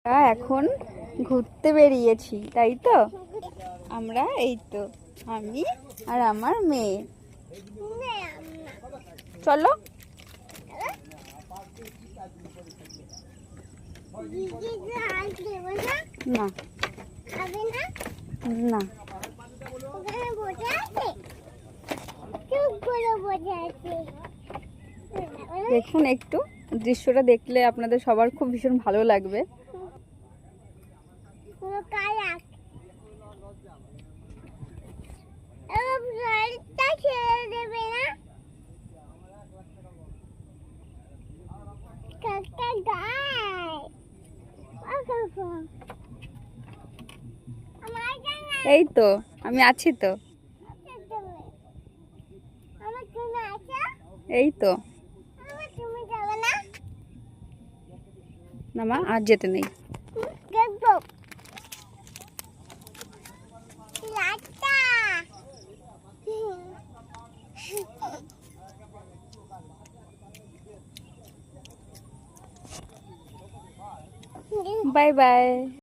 এখন ঘুরতে বেরিয়েছি, তাই তো? আমরা এই তো আমি আর আমার মেয়ে। চলো। না না, দেখুন একটু দৃশ্যটা দেখলে আপনাদের সবার খুব ভীষণ ভালো লাগবে। এই তো আমি আছি তো, এই তো। না মা, আর যেতে নেই। Bye bye.